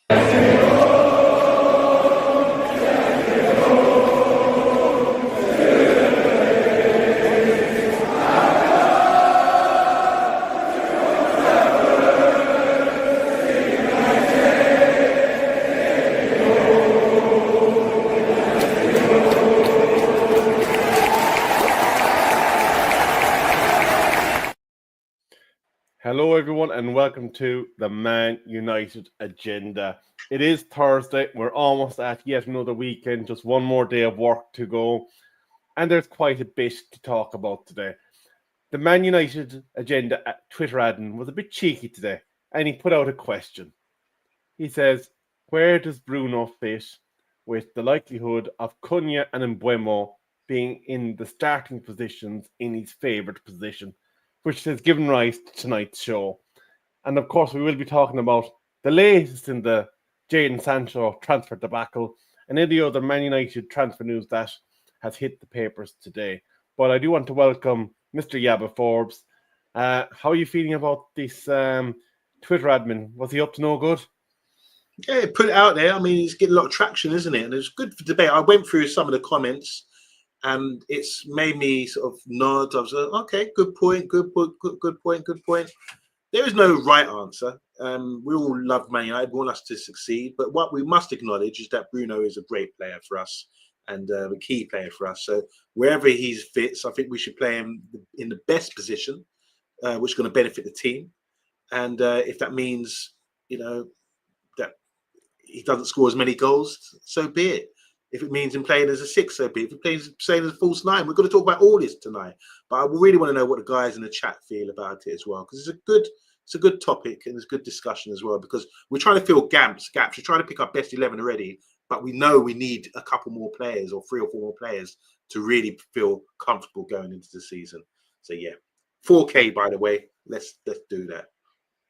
Hello, everyone, and welcome to the Man United Agenda. It is Thursday. We're almost at yet another weekend, just one more day of work to go, and there's quite a bit to talk about today. The Man United Agenda Twitter admin was a bit cheeky today, and he put out a question. He says, where does Bruno fit with the likelihood of Cunha and Mbeumo being in the starting positions in his favourite position? Which has given rise to tonight's show. And of course, we will be talking about the latest in the Jadon Sancho transfer debacle and any other Man United transfer news that has hit the papers today. But I do want to welcome Mr. Yabba Forbes. How are you feeling about this Twitter admin? Was he up to no good? Yeah, put it out there. I mean, he's getting a lot of traction, isn't it? And it's good for debate. I went through some of the comments, and it's made me sort of nod. I was like, okay, good point. There is no right answer. We all love Man United, want us to succeed. But what we must acknowledge is that Bruno is a great player for us and a key player for us. So wherever he fits, I think we should play him in the best position, which is going to benefit the team. And if that means, that he doesn't score as many goals, so be it. If it means him playing as a 6, so be it. If he plays playing as a false 9, we're going to talk about all this tonight. But I really want to know what the guys in the chat feel about it as well, because it's a good topic and it's a good discussion as well, because we're trying to fill gaps. We're trying to pick up best 11 already, but we know we need a couple more players or 3 or 4 more players to really feel comfortable going into the season. So yeah, 4K by the way. Let's do that.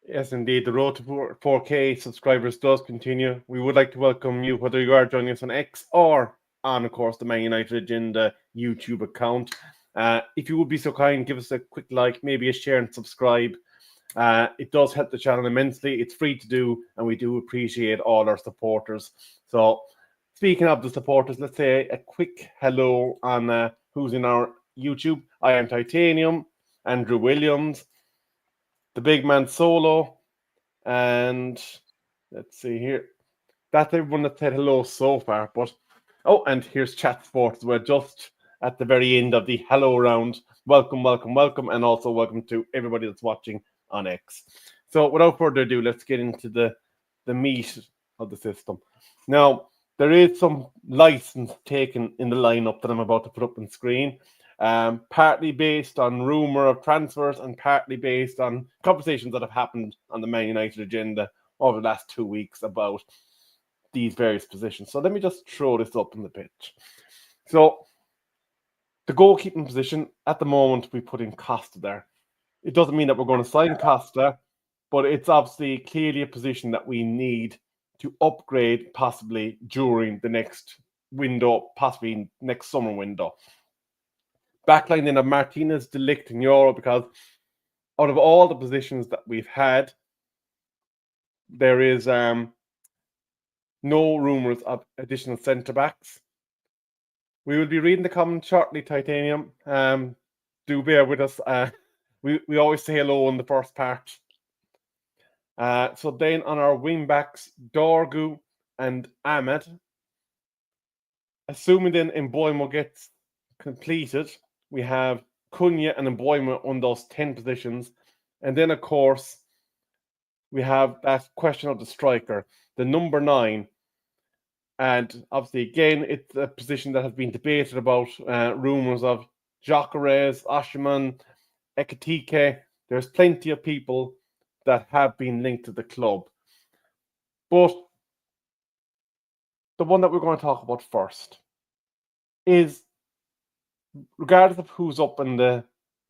Yes, indeed. The road to 4K subscribers does continue. We would like to welcome you, whether you are joining us on X or on, of course, the Man United Agenda YouTube account. If you would be so kind, give us a quick like, maybe a share and subscribe. It does help the channel immensely. It's free to do, and we do appreciate all our supporters. So, speaking of the supporters, let's say a quick hello on who's in our YouTube. I am Titanium, Andrew Williams, the big man Solo, and let's see here. That's everyone that said hello so far. But and here's Chat Sports. We're just at the very end of the hello round. Welcome, and also welcome to everybody that's watching on X. So without further ado, let's get into the meat of the system. Now, there is some license taken in the lineup that I'm about to put up on screen. Partly based on rumour of transfers and partly based on conversations that have happened on the Man United Agenda over the last 2 weeks about these various positions. So let me just throw this up on the pitch. So the goalkeeping position, at the moment, we put in Costa there. It doesn't mean that we're going to sign Costa, but it's obviously clearly a position that we need to upgrade possibly during the next window, possibly next summer window. Backline then of Martinez, De Ligt, and Euro, because out of all the positions that we've had, there is no rumours of additional centre-backs. We will be reading the comments shortly, Titanium. Do bear with us. We always say hello in the first part. So then on our wing-backs, Dorgu and Ahmed. Assuming then Mbeumo gets completed, we have Cunha and Mbeumo on those 10 positions. And then, of course, we have that question of the striker, the number 9. And obviously, again, it's a position that has been debated about. Rumours of Gyökeres, Osimhen, Ekitike. There's plenty of people that have been linked to the club. But the one that we're going to talk about first is, regardless of who's up in the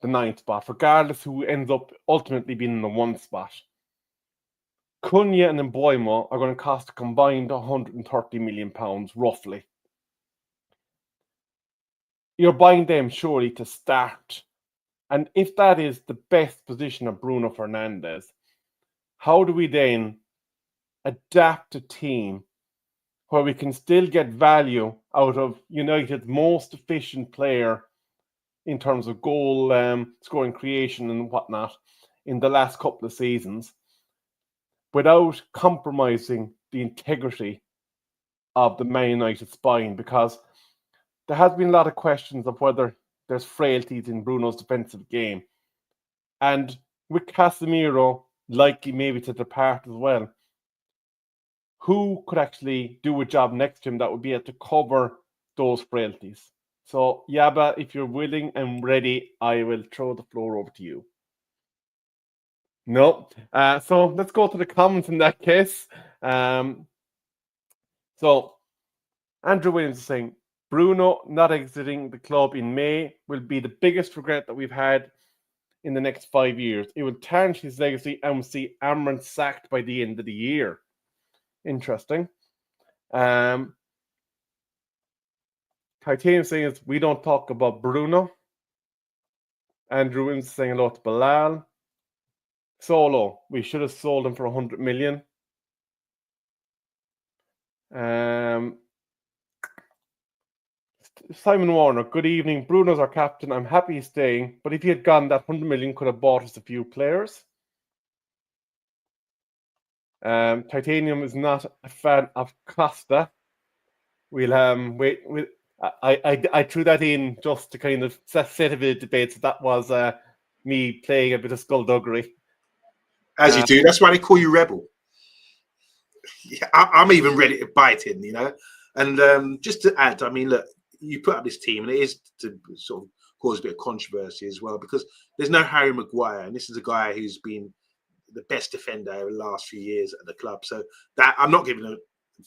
9th spot, regardless who ends up ultimately being in the 1 spot, Cunha and Mbeumo are going to cost a combined £130 million, roughly. You're buying them surely to start. And if that is the best position of Bruno Fernandes, how do we then adapt a team where we can still get value out of United's most efficient player in terms of goal scoring creation and whatnot in the last couple of seasons without compromising the integrity of the Man United spine, because there has been a lot of questions of whether there's frailties in Bruno's defensive game. And with Casemiro likely maybe to depart as well, who could actually do a job next to him that would be able to cover those frailties? So, Yaba, if you're willing and ready, I will throw the floor over to you. No. So let's go to the comments in that case. So Andrew Williams is saying, Bruno not exiting the club in May will be the biggest regret that we've had in the next 5 years. It will tarnish his legacy and we'll see Amran sacked by the end of the year. Interesting. Titanium saying is, we don't talk about Bruno. Andrew Williams saying hello to Bilal. Solo, we should have sold him for 100 million. Simon Warner, good evening. Bruno's our captain. I'm happy he's staying, but if he had gone, that 100 million could have bought us a few players. Titanium is not a fan of Costa. We'll wait. I threw that in just to kind of set a bit of debate. So that was me playing a bit of skullduggery. As you do. That's why they call you Rebel. Yeah, I'm even ready to bite in, And just to add, I mean, look, you put up this team, and it is to sort of cause a bit of controversy as well, because there's no Harry Maguire, and this is a guy who's been the best defender over the last few years at the club. So that I'm not giving a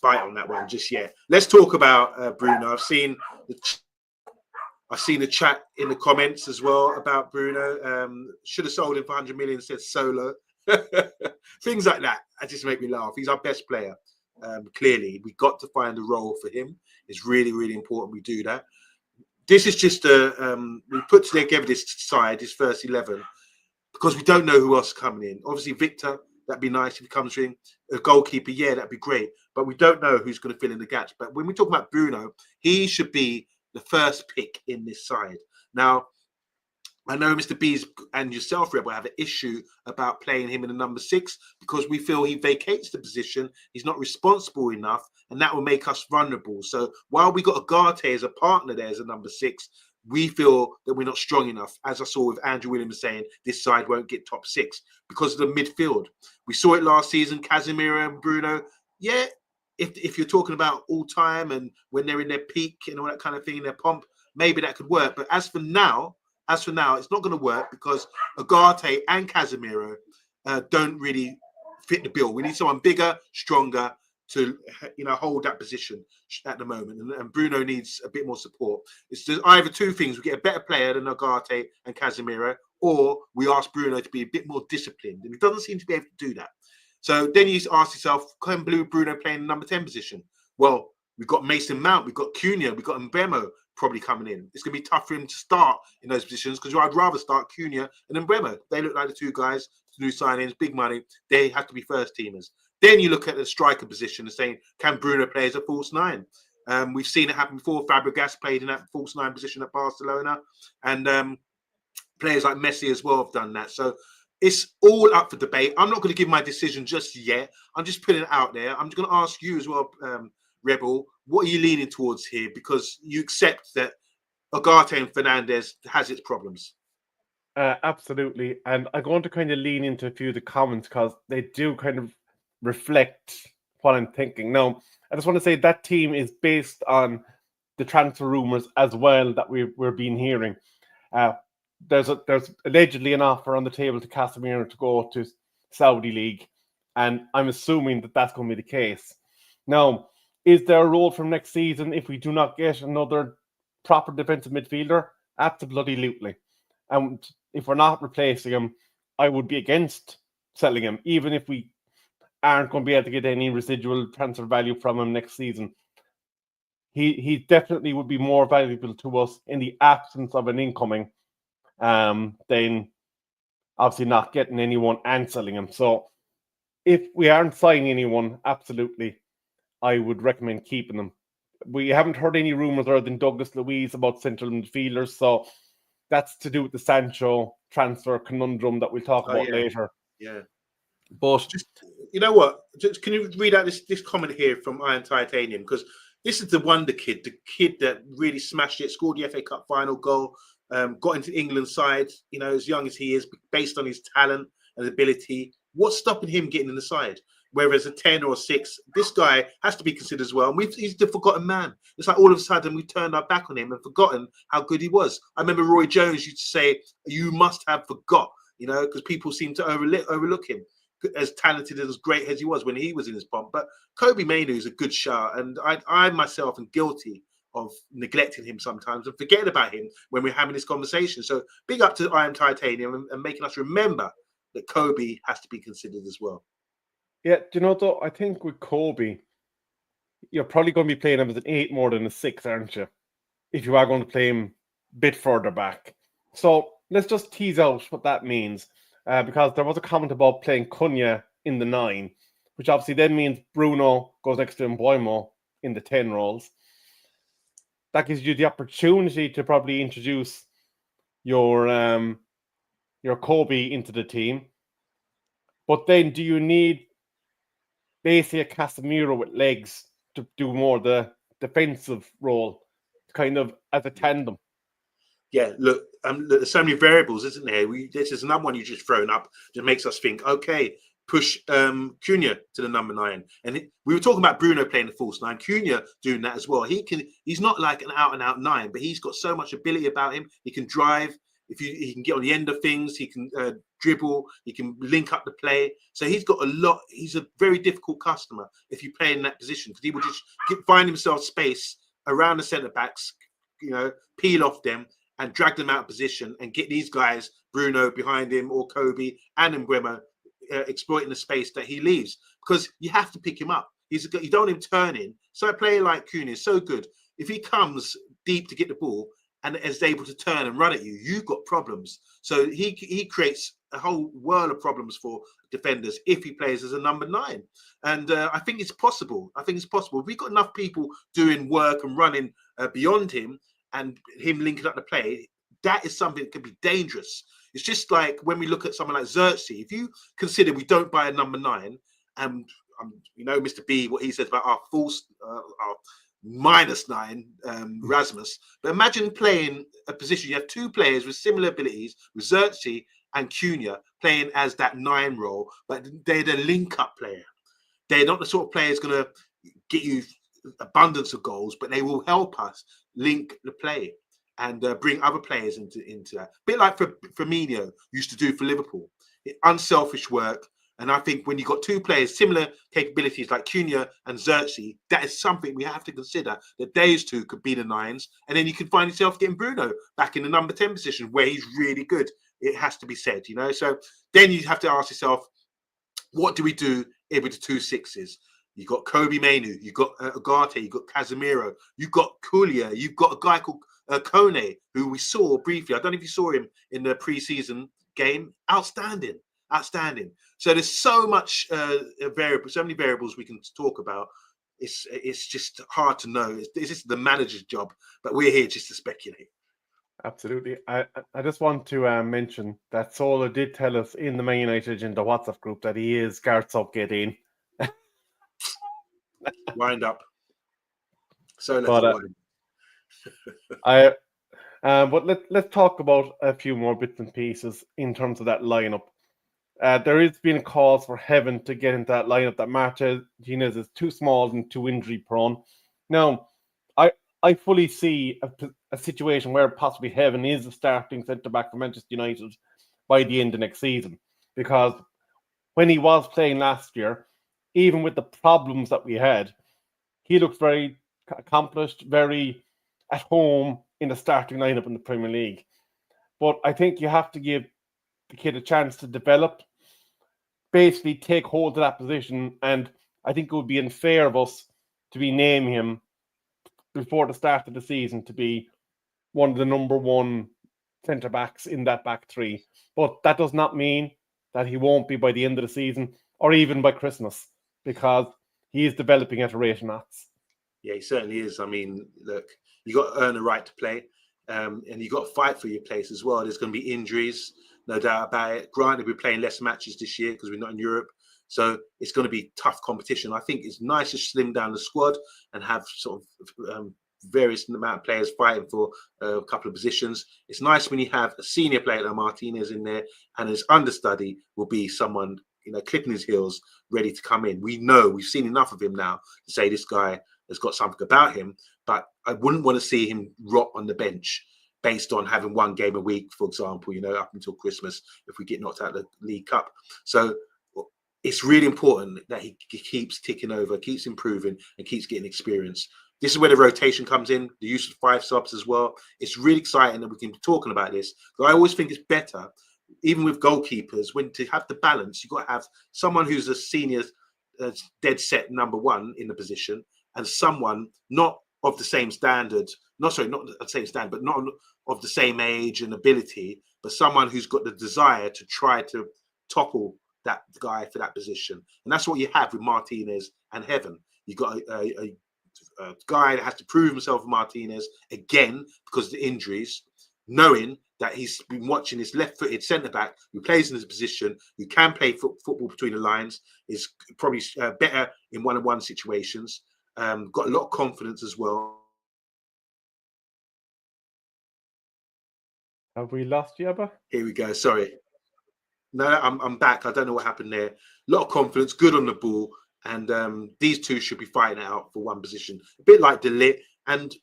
bite on that one just yet. Let's talk about Bruno. I've seen the chat in the comments as well about Bruno. Should have sold him for 100 million, said Solo. Things like that. That just make me laugh. He's our best player. Clearly, we got to find a role for him. It's really, really important we do that. This is just we put together this side, this first 11, because we don't know who else is coming in. Obviously, Victor, that'd be nice if he comes in. A goalkeeper, yeah, that'd be great. But we don't know who's going to fill in the gaps. But when we talk about Bruno, he should be the first pick in this side. Now, I know Mr. B's and yourself, Rebel, have an issue about playing him in the number 6 because we feel he vacates the position. He's not responsible enough, and that will make us vulnerable. So while we got Agate as a partner there as a number 6, we feel that we're not strong enough. As I saw with Andrew Williams saying, this side won't get top 6 because of the midfield. We saw it last season, Casemiro and Bruno. Yeah, if you're talking about all time and when they're in their peak and all that kind of thing, their pomp, maybe that could work. But as for now, it's not going to work because Agate and Casemiro don't really fit the bill. We need someone bigger, stronger to hold that position at the moment. And Bruno needs a bit more support. It's either two things. We get a better player than Agate and Casemiro, or we ask Bruno to be a bit more disciplined. And he doesn't seem to be able to do that. So then you ask yourself, can Bruno play in the number 10 position? Well, we've got Mason Mount, we've got Cunha, we've got Mbemo probably coming in. It's going to be tough for him to start in those positions because I'd rather start Cunha and Mbemo. They look like the two guys, new signings, big money. They have to be first teamers. Then you look at the striker position and saying, can Bruno play as a false 9? We've seen it happen before. Fabregas played in that false 9 position at Barcelona. And players like Messi as well have done that. So it's all up for debate. I'm not going to give my decision just yet. I'm just putting it out there. I'm just going to ask you as well, Rebel, what are you leaning towards here? Because you accept that Agate and Fernandes has its problems. Absolutely. And I'm going to kind of lean into a few of the comments because they do kind of reflect what I'm thinking. Now, I just want to say that team is based on the transfer rumors as well that we're being hearing. There's allegedly an offer on the table to Casemiro to go to Saudi League, and I'm assuming that that's going to be the case. Now, is there a role from next season if we do not get another proper defensive midfielder? Absolutely. And if we're not replacing him, I would be against selling him, even if we aren't going to be able to get any residual transfer value from him next season. He definitely would be more valuable to us in the absence of an incoming than obviously not getting anyone and selling him. So if we aren't signing anyone, absolutely, I would recommend keeping them. We haven't heard any rumours other than Douglas Luiz about central midfielders, so that's to do with the Sancho transfer conundrum that we'll talk about later. Yeah. But just, you know what? Just, can you read out this comment here from Iron Titanium? Because this is the wonder kid, the kid that really smashed it, scored the FA Cup final goal, got into England's side, you know, as young as he is, based on his talent and ability. What's stopping him getting in the side? Whereas a 10 or a 6, this guy has to be considered as well. And he's the forgotten man. It's like all of a sudden we've turned our back on him and forgotten how good he was. I remember Roy Jones used to say, you must have forgot, you know, because people seem to overlook him, as talented and as great as he was when he was in his pomp. But Kobe Mainoo is a good shot. And I myself am guilty of neglecting him sometimes and forgetting about him when we're having this conversation. So big up to I Am Titanium and making us remember that Kobe has to be considered as well. Yeah, do you know, though, I think with Kobe, you're probably going to be playing him as an 8 more than a 6, aren't you? If you are going to play him a bit further back. So let's just tease out what that means. Because there was a comment about playing Cunha in the 9, which obviously then means Bruno goes next to Mbuemo in the 10 roles. That gives you the opportunity to probably introduce your Kobe into the team. But then do you need basically a Casemiro with legs to do more the defensive role, kind of as a tandem? Yeah, look, there's so many variables, isn't there? This is another one you just thrown up that makes us think, okay, push Cunha to the number 9. And we were talking about Bruno playing the false 9, Cunha doing that as well. He's not like an out-and-out 9, but he's got so much ability about him. He can drive. He can get on the end of things, he can dribble, he can link up the play. So he's got a lot. He's a very difficult customer if you play in that position, because he will just find himself space around the centre backs, you know, peel off them and drag them out of position and get these guys, Bruno behind him or Kobe and Mbuemo, exploiting the space that he leaves, because you have to pick him up. You don't want him turning. So a player like Cunha is so good. If he comes deep to get the ball and is able to turn and run at you, you've got problems. So he creates a whole world of problems for defenders if he plays as a number 9. And I think it's possible. We've got enough people doing work and running beyond him, and him linking up the play, that is something that could be dangerous. It's just like when we look at someone like Xerxes. If you consider we don't buy a number 9, and you know, Mr. B, what he says about our false, our -9, Rasmus. But imagine playing a position. You have 2 players with similar abilities, with Xerxes and Cunha, playing as that 9 role, but they're the link-up player. They're not the sort of players going to get you abundance of goals, but they will help us link the play and bring other players into that. A bit like Firmino used to do for Liverpool. Unselfish work. And I think when you've got 2 players, similar capabilities like Cunha and Xerxes, that is something we have to consider, that those 2 could be the 9s. And then you can find yourself getting Bruno back in the number 10 position where he's really good. It has to be said, you know. So then you have to ask yourself, what do we do with the 2 6s? You've got Kobe Mainoo, you've got Ugarte, you've got Casemiro, you've got Kulia, you've got a guy called Kone, who we saw briefly. I don't know if you saw him in the pre-season game. Outstanding. So there's so much variable, so many variables we can talk about. It's just hard to know. It's just the manager's job, but we're here just to speculate. Absolutely. I just want to mention that Sola did tell us in the Man United in the WhatsApp group that he is Gareth Southgate in. Wind up. So but let's talk about a few more bits and pieces in terms of that lineup. There has been a cause for Heaven to get into that lineup that Martinez is too small and too injury prone. Now, I fully see a situation where possibly Heaven is the starting centre back for Manchester United by the end of next season, because when he was playing last year, even with the problems that we had, he looked very accomplished, very at home in the starting lineup in the Premier League. But I think you have to give the kid a chance to develop, basically take hold of that position, and I think it would be unfair of us to be naming him before the start of the season to be one of the number 1 centre backs in that back 3. But that does not mean that he won't be by the end of the season. or even by Christmas, because he is developing at a rate of knots. Yeah, he certainly is. I mean, look, you got to earn a right to play, and you got to fight for your place as well. There's going to be injuries, no doubt about it. Granted, we're playing less matches this year because we're not in Europe, so it's going to be tough competition. I think it's nice to slim down the squad and have sort of various amount of players fighting for a couple of positions. It's nice when you have a senior player like Martinez in there, and his understudy will be someone, you know, clipping his heels, ready to come in. We know, we've seen enough of him now to say this guy has got something about him, but I wouldn't want to see him rot on the bench based on having one game a week, for example, you know, up until Christmas, if we get knocked out of the League Cup. So it's really important that he keeps ticking over, keeps improving, and keeps getting experience. This is where the rotation comes in, the use of 5 subs as well. It's really exciting that we can be talking about this. But I always think it's better, even with goalkeepers, when to have the balance, you've got to have someone who's a senior, dead set number one in the position, and someone not of the same standard, not the same standard, but not of the same age and ability, but someone who's got the desire to try to topple that guy for that position. And that's what you have with Martinez and Heaven. You've got a guy that has to prove himself, Martinez, again, because of the injuries, knowing that he's been watching his left-footed centre-back who plays in his position, who can play football between the lines, is probably better in one-on-one situations, got a lot of confidence as well. Have we lost you, Abba? Here we go, sorry. No, I'm back. I don't know what happened there. A lot of confidence, good on the ball, and these two should be fighting it out for one position. A bit like De Ligt and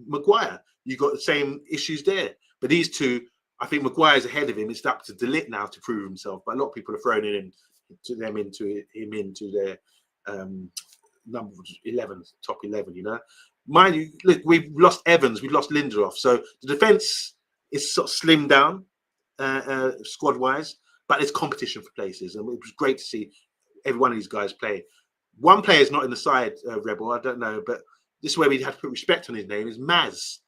Maguire. You got the same issues there. But these two, I think Maguire's ahead of him. It's up to De Ligt now to prove himself. But a lot of people are throwing him into their number 11, top 11, you know. Mind you, look, we've lost Evans, we've lost Lindelof. So the defence is sort of slimmed down squad-wise, but it's competition for places. And it was great to see every one of these guys play. One player is not in the side, Rebel, I don't know, but this is where we have to put respect on his name, is Maz.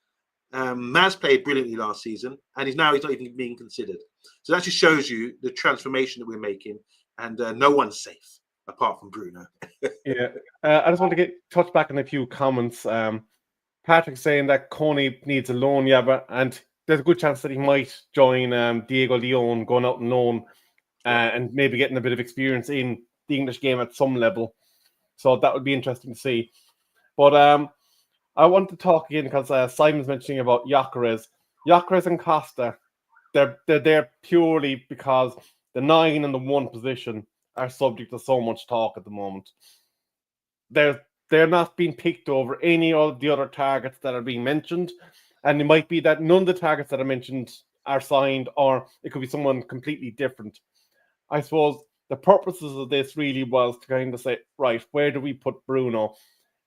Maz played brilliantly last season, and he's not even being considered. So that just shows you the transformation that we're making, and no one's safe apart from Bruno. Yeah, I just want to touch back on a few comments. Patrick saying that Coney needs a loan, but and there's a good chance that he might join Diego Leon, going out on loan, and maybe getting a bit of experience in the English game at some level. So that would be interesting to see. But I want to talk again because Simon's mentioning about Gyökeres and Costa. They're there purely because the 9 and the 1 position are subject to so much talk at the moment. They're not being picked over any of the other targets that are being mentioned, and it might be that none of the targets that are mentioned are signed, or it could be someone completely different. I suppose the purposes of this really was to kind of say, right, where do we put Bruno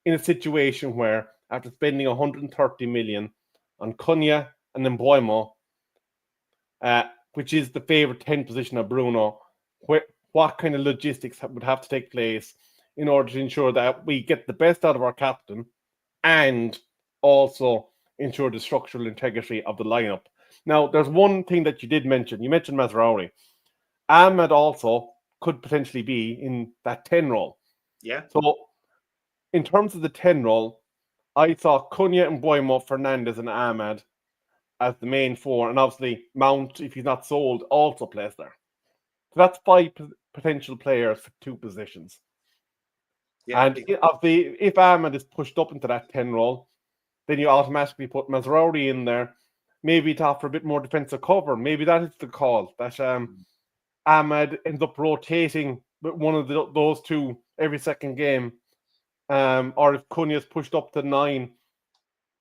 in a situation where, after spending 130 million on Cunha and Mbeumo, which is the favourite 10 position of Bruno, what kind of logistics would have to take place in order to ensure that we get the best out of our captain and also ensure the structural integrity of the lineup. Now, there's one thing that you did mention. You mentioned Mazraoui. Ahmed also could potentially be in that 10 role. Yeah. So, in terms of the 10 role, I saw Cunha and Mbeumo, Fernandes and Ahmed as the main 4, and obviously Mount, if he's not sold, also plays there. So that's 5 potential players for 2 positions. Yeah. And if Ahmed is pushed up into that 10 role, then you automatically put Mazraoui in there, maybe to offer a bit more defensive cover. Maybe that is the call, that Ahmed ends up rotating with one of those 2 every second game. Or if Cunha is pushed up to 9,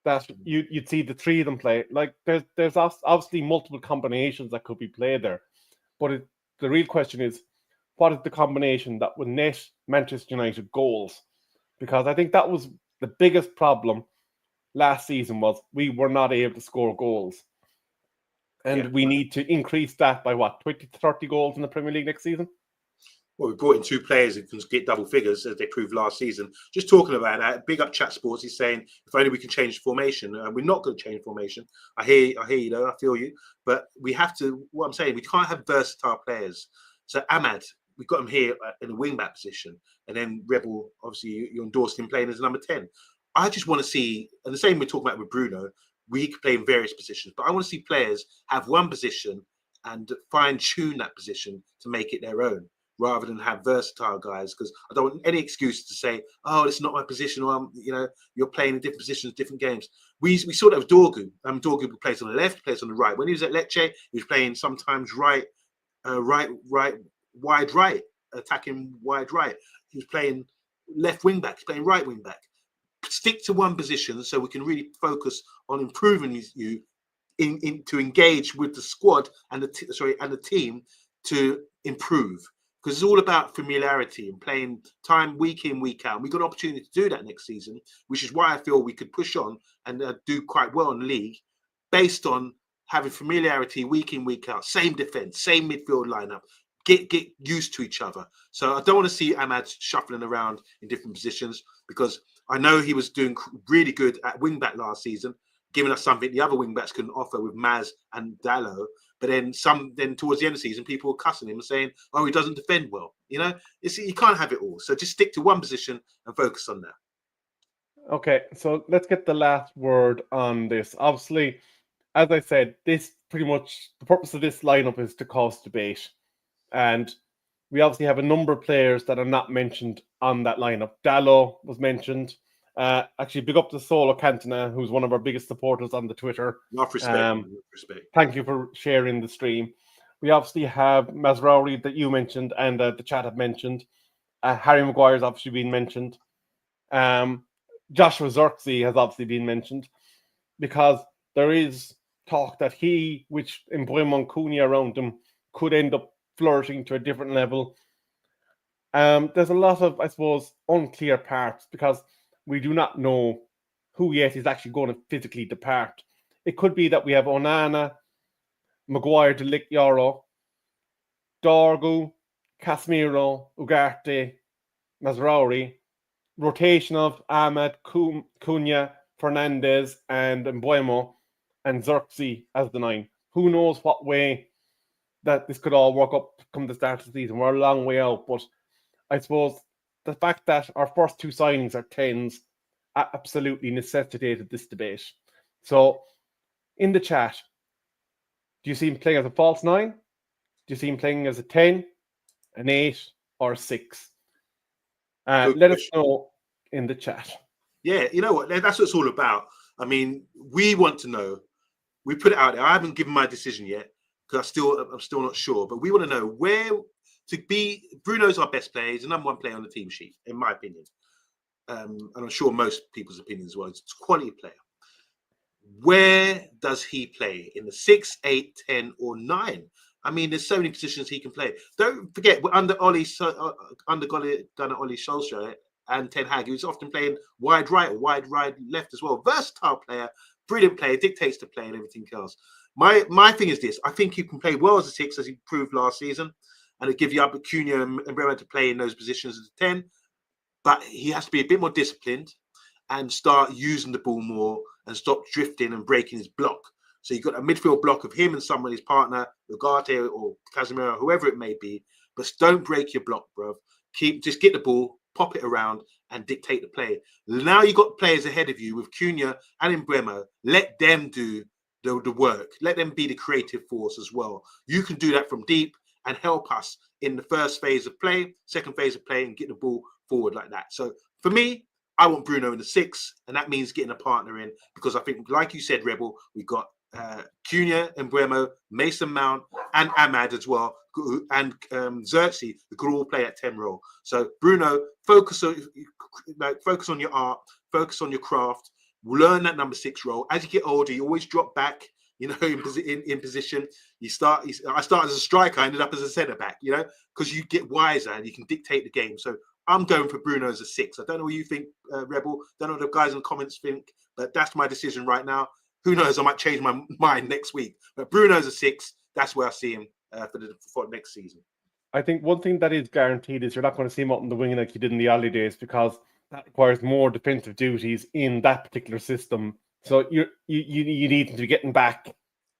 that you'd see the 3 of them play. Like there's obviously multiple combinations that could be played there, but the real question is, what is the combination that would net Manchester United goals? Because I think that was the biggest problem last season, was we were not able to score goals. And we need to increase that by 20 to 30 goals in the Premier League next season? Well, we brought in 2 players who can get double figures, as they proved last season. Just talking about that, big up Chat Sports. He's saying, if only we can change formation. We're not going to change formation. I hear you, though. I feel you. But we have to, what I'm saying, we can't have versatile players. So Ahmed, we've got him here in a wing back position, and then Rebel, obviously, you endorsed him playing as number 10. I just want to see, and the same we're talking about with Bruno, we could play in various positions, but I want to see players have one position and fine tune that position to make it their own, rather than have versatile guys. Because I don't want any excuse to say, "Oh, it's not my position," or you're playing in different positions, different games. We saw that with Dorgu. Dorgu plays on the left, plays on the right. When he was at Lecce, he was playing sometimes right, wide right, attacking wide right. He was playing left wing back, he's playing right wing back. Stick to one position so we can really focus on improving you in to engage with the squad and the team to improve, because it's all about familiarity and playing time week in, week out. We've got an opportunity to do that next season, which is why I feel we could push on and do quite well in the league based on having familiarity week in, week out. Same defense, same midfield lineup. Get used to each other. So I don't want to see Ahmad shuffling around in different positions, because I know he was doing really good at wing back last season, giving us something the other wing backs couldn't offer with Maz and Dallo. But then towards the end of the season, people were cussing him and saying, "Oh, he doesn't defend well." You can't have it all. So just stick to one position and focus on that. Okay, so let's get the last word on this. Obviously, as I said, this pretty much the purpose of this lineup is to cause debate. And we obviously have a number of players that are not mentioned on that lineup. Dallo was mentioned. Actually, big up to Solo Cantona, who's one of our biggest supporters on the Twitter. Enough respect. Thank you for sharing the stream. We obviously have Mazraoui that you mentioned and the chat have mentioned. Harry Maguire's obviously been mentioned. Joshua Zirkzee has obviously been mentioned, because there is talk that which in Bruno Cunha around him, could end up flourishing to a different level. There's a lot of, I suppose, unclear parts, because we do not know who yet is actually going to physically depart. It could be that we have Onana, Maguire, De Ligt, Yoro, Dorgu, Casemiro, Ugarte, Mazraoui, rotation of Ahmed, Cunha, Fernandes, and Mbeumo, and Zirkzee as the 9. Who knows what way that this could all work up come the start of the season. We're a long way out, but I suppose the fact that our first 2 signings are 10s absolutely necessitated this debate. So, in the chat, do you see him playing as a false 9? Do you see him playing as a 10, an 8, or a 6? Let us know in the chat. Yeah, you know what? That's what it's all about. I mean, we want to know. We put it out there. I haven't given my decision yet, because I'm still not sure. But we want to know where to be. Bruno's our best player. He's the number 1 player on the team sheet, in my opinion. And I'm sure most people's opinion as well. It's a quality player. Where does he play? In the 6, 8, 10, or 9? I mean, there's so many positions he can play. Don't forget, we're under Gunnar Ollie Solskjaer and Ten Hag, he was often playing wide right or wide left as well. Versatile player, brilliant player, dictates the play and everything else. My thing is this: I think he can play well as a 6, as he proved last season, and it give you up Cunha and Bremer to play in those positions as a 10. But he has to be a bit more disciplined and start using the ball more and stop drifting and breaking his block. So you've got a midfield block of him and someone, his partner, Ugarte or Casemiro, whoever it may be. But don't break your block, bro. Just get the ball, pop it around, and dictate the play. Now you've got players ahead of you with Cunha and Mbeumo. Let them do the work. Let them be the creative force as well. You can do that from deep and help us in the first phase of play, second phase of play, and get the ball forward like that. So for me, I want Bruno in the 6, and that means getting a partner in, because I think, like you said, Rebel, we've got Cunha, Mbeumo, Mason Mount, and Ahmad as well, and Zirkzee, who could all play at 10 role. So Bruno, focus on your art, focus on your craft, learn that number 6 role. As you get older, you always drop back, in position. I started as a striker, I ended up as a centre back, because you get wiser and you can dictate the game. So I'm going for Bruno as a 6. I don't know what you think, Rebel. Don't know what the guys in the comments think, but that's my decision right now. Who knows? I might change my mind next week. But Bruno's a 6. That's where I see him for next season. I think one thing that is guaranteed is you're not going to see him up in the wing like you did in the early days, because that requires more defensive duties in that particular system. So you need him to be getting back.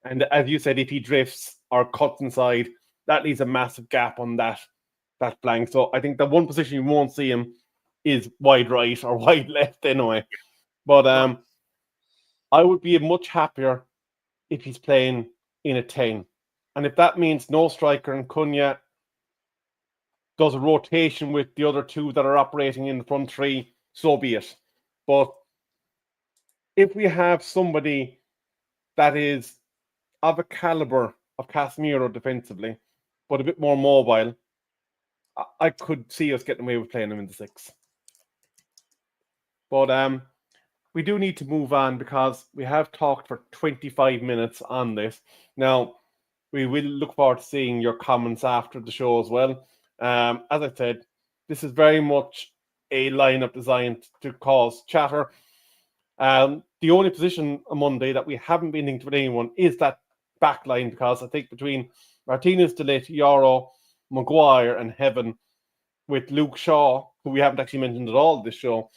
And as you said, if he drifts or cuts inside, that leaves a massive gap on that that flank. So I think the one position you won't see him is wide right or wide left anyway. But I would be much happier if he's playing in a 10. And if that means no striker and Cunha does a rotation with the other two that are operating in the front three, so be it. But if we have somebody that is of a caliber of Casemiro defensively, but a bit more mobile, I could see us getting away with playing him in the 6. But we do need to move on because we have talked for 25 minutes on this. Now, we will look forward to seeing your comments after the show as well. As I said, this is very much a lineup designed to cause chatter. The only position on Monday that we haven't been linked with anyone is that back line, because I think between Martinez, De Ligt, Yoro, Maguire, and Heaven, with Luke Shaw, who we haven't actually mentioned at all this show,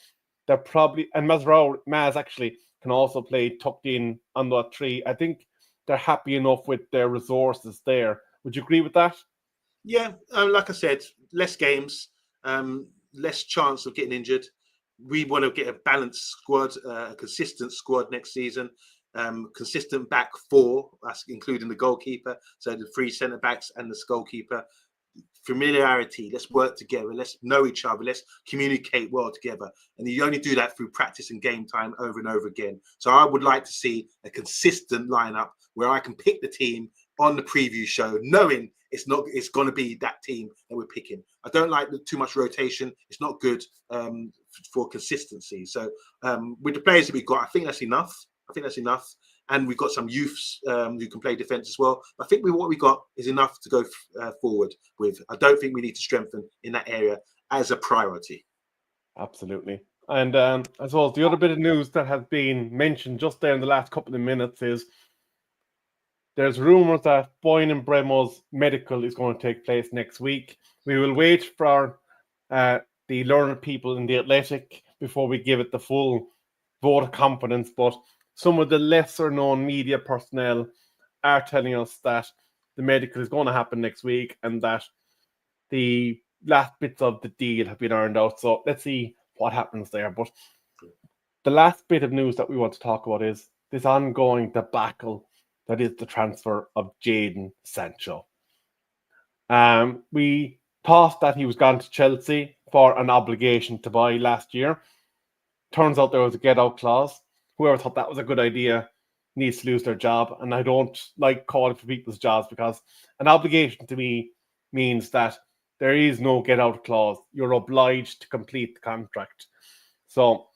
they're probably, and Maz actually can also play tucked in on that 3. I think they're happy enough with their resources there. Would you agree with that? Yeah, like I said, less games, less chance of getting injured. We want to get a balanced squad, a consistent squad next season. Consistent back 4, that's including the goalkeeper. So the 3 centre backs and the goalkeeper. Familiarity. Let's work together. Let's know each other. Let's communicate well together. And you only do that through practice and game time over and over again. So I would like to see a consistent lineup where I can pick the team on the preview show, knowing it's going to be that team that we're picking. I don't like too much rotation. It's not good for consistency. So with the players that we've got, I think that's enough. And we've got some youths who can play defence as well. I think what we got is enough to go forward with. I don't think we need to strengthen in that area as a priority. Absolutely. And I suppose the other bit of news that has been mentioned just there in the last couple of minutes is there's rumours that Boyne and Bremo's medical is going to take place next week. We will wait for the learned people in the Athletic before we give it the full vote of confidence, but some of the lesser known media personnel are telling us that the medical is going to happen next week and that the last bits of the deal have been ironed out. So let's see what happens there. But the last bit of news that we want to talk about is this ongoing debacle that is the transfer of Jadon Sancho. We thought that he was gone to Chelsea for an obligation to buy last year. Turns out there was a get-out clause. Whoever thought that was a good idea needs to lose their job. And I don't like calling for people's jobs, because an obligation to me means that there is no get-out clause. You're obliged to complete the contract. So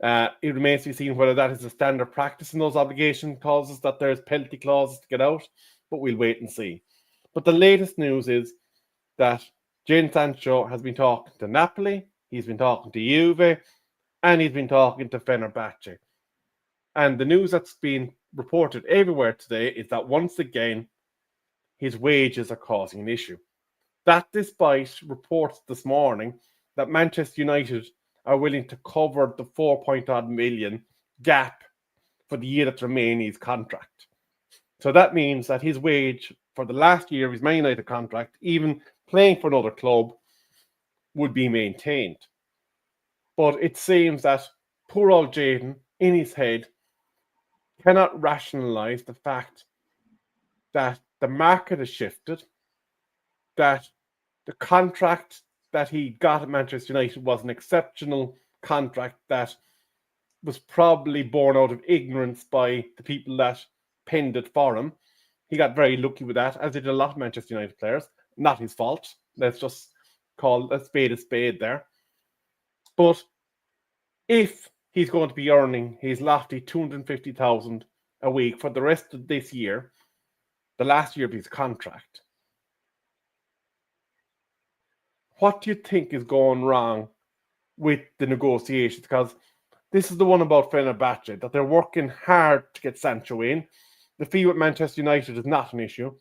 it remains to be seen whether that is a standard practice in those obligation clauses, that there's penalty clauses to get out, but we'll wait and see. But the latest news is that Jadon Sancho has been talking to Napoli, he's been talking to Juve, and he's been talking to Fenerbahce. And the news that's been reported everywhere today is that once again, his wages are causing an issue. That despite reports this morning that Manchester United are willing to cover the 4.odd million gap for the year that's remaining in his contract. So that means that his wage for the last year of his Man United contract, even playing for another club, would be maintained. But it seems that poor old Jadon, in his head, cannot rationalise the fact that the market has shifted, that the contract that he got at Manchester United was an exceptional contract that was probably born out of ignorance by the people that penned it for him. He got very lucky with that, as did a lot of Manchester United players. Not his fault. Let's just call a spade there. But if he's going to be earning his lofty 250,000 a week for the rest of this year, the last year of his contract, what do you think is going wrong with the negotiations? Because this is the one about Fenerbahce, that they're working hard to get Sancho in. The fee with Manchester United is not an issue.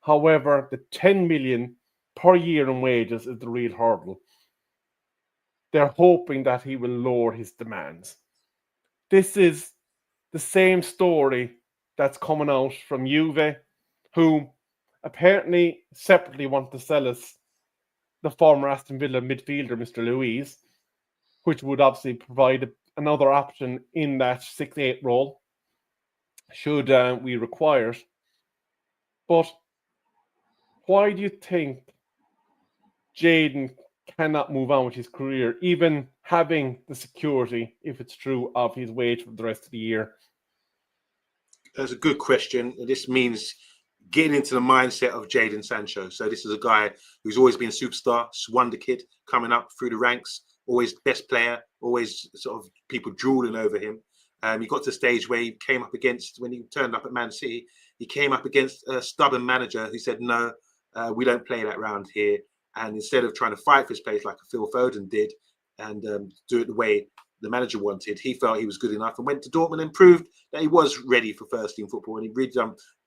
However, the 10 million per year in wages is the real hurdle. They're hoping that he will lower his demands. This is the same story that's coming out from Juve, who apparently separately want to sell us the former Aston Villa midfielder, Mr. Louise, which would obviously provide another option in that 6-8 role, should we require it. But why do you think Jayden cannot move on with his career, even having the security, if it's true, of his wage for the rest of the year? That's a good question. This means getting into the mindset of Jadon Sancho. So this is a guy who's always been a superstar, wonder kid, coming up through the ranks, always best player, always sort of people drooling over him. He got to the stage where he came up against, when he turned up at Man City, he came up against a stubborn manager who said, no, we don't play that round here. And instead of trying to fight for his place like Phil Foden did and do it the way the manager wanted, he felt he was good enough and went to Dortmund and proved that he was ready for first team football. And he really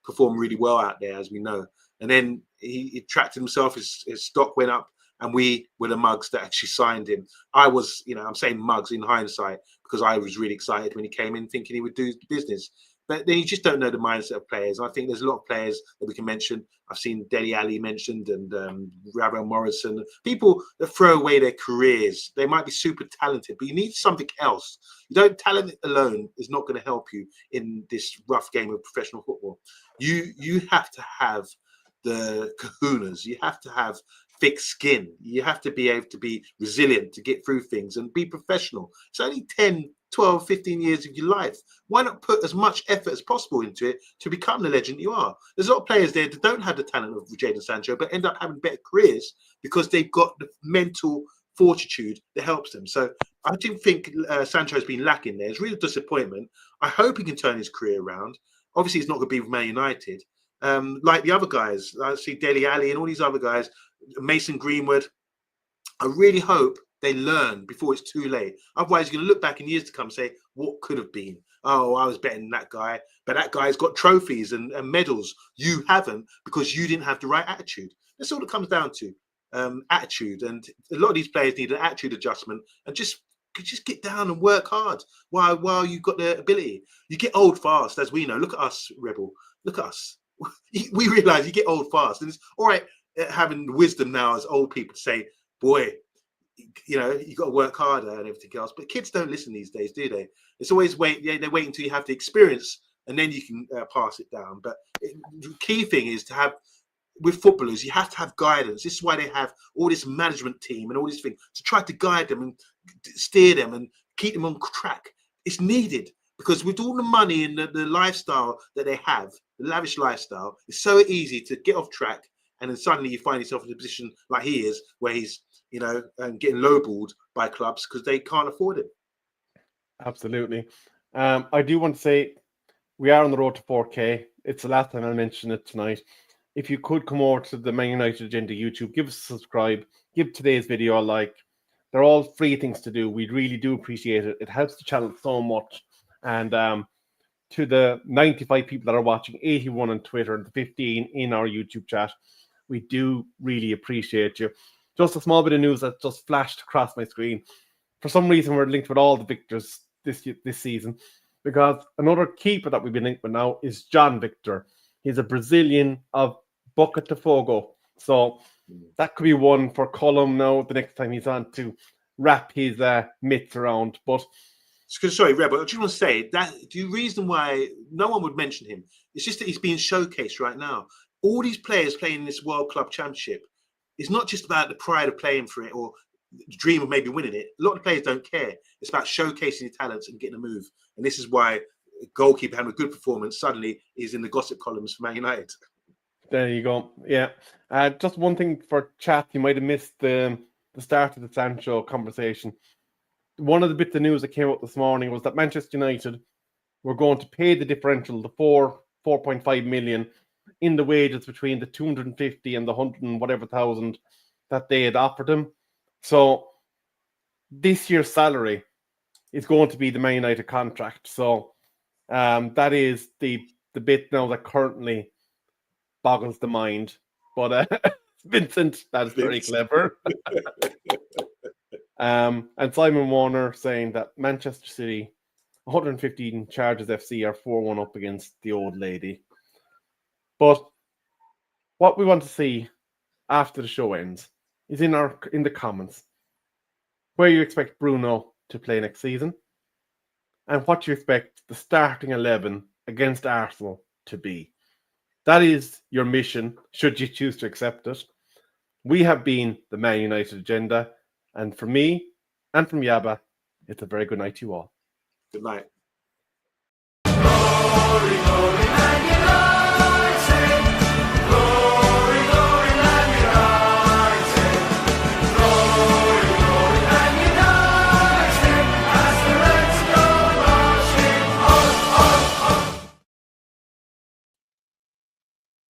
performed really well out there, as we know. And then he attracted himself, his stock went up, and we were the mugs that actually signed him. I was, I'm saying mugs in hindsight because I was really excited when he came in thinking he would do business. But then you just don't know the mindset of players. I think there's a lot of players that we can mention. I've seen Dele Alli mentioned and Ravel Morrison. People that throw away their careers. They might be super talented, but you need something else. Talent alone is not going to help you in this rough game of professional football. You have to have the kahunas. You have to have thick skin. You have to be able to be resilient to get through things and be professional. It's only 10, 12, 15 years of your life. Why not put as much effort as possible into it to become the legend you are? There's a lot of players there that don't have the talent of Jadon Sancho, but end up having better careers because they've got the mental fortitude that helps them. So I do think Sancho has been lacking there. It's really a disappointment. I hope he can turn his career around. Obviously, it's not going to be with Man United. Like the other guys, I see Dele Alli and all these other guys, Mason Greenwood. I really hope they learn before it's too late. Otherwise, you're going to look back in years to come and say, what could have been? Oh, I was better than that guy. But that guy's got trophies and medals. You haven't because you didn't have the right attitude. That's all it comes down to, attitude. And a lot of these players need an attitude adjustment and just get down and work hard while you've got the ability. You get old fast, as we know. Look at us, Rebel. Look at us. We realise you get old fast. And it's all right having the wisdom now as old people to say, boy, you got to work harder and everything else. But kids don't listen these days, do they? It's always they wait until you have the experience and then you can pass it down. But the key thing is to have, with footballers, you have to have guidance. This is why they have all this management team and all these things to try to guide them and steer them and keep them on track. It's needed because with all the money and the lifestyle that they have, the lavish lifestyle, it's so easy to get off track. And then suddenly you find yourself in a position like he is, where he's, getting lowballed by clubs because they can't afford it. Absolutely. I do want to say we are on the road to 4K. It's the last time I'll mention it tonight. If you could come over to the Man United Agenda YouTube, give us a subscribe, give today's video a like. They're all free things to do. We really do appreciate it. It helps the channel so much. And to the 95 people that are watching, 81 on Twitter and the 15 in our YouTube chat, we do really appreciate you. Just a small bit of news that just flashed across my screen. For some reason, we're linked with all the Victors this season because another keeper that we've been linked with now is John Victor. He's a Brazilian of Botafogo. So that could be one for Colum now the next time he's on to wrap his myths around. But sorry, Rebel, I just want to say that the reason why no one would mention him is just that he's being showcased right now. All these players playing in this World Club Championship, it's not just about the pride of playing for it or the dream of maybe winning it. A lot of players don't care. It's about showcasing your talents and getting a move. And this is why a goalkeeper having a good performance suddenly is in the gossip columns for Man United. There you go. Yeah. Just one thing for chat, you might have missed the start of the Sancho conversation. One of the bits of news that came out this morning was that Manchester United were going to pay the differential, the 4.5 million in the wages between the 250 and the 100 and whatever thousand that they had offered him. So this year's salary is going to be the Man United contract. So that is the bit now that currently boggles the mind. But Vincent, that's very clever. And Simon Warner saying that Manchester City 115 charges FC are 4-1 up against the old lady. But what we want to see after the show ends is in the comments where you expect Bruno to play next season and what you expect the starting 11 against Arsenal to be. That is your mission, should you choose to accept it. We have been the Man United Agenda, and from me and from Yaba, it's a very good night to you all. Good night.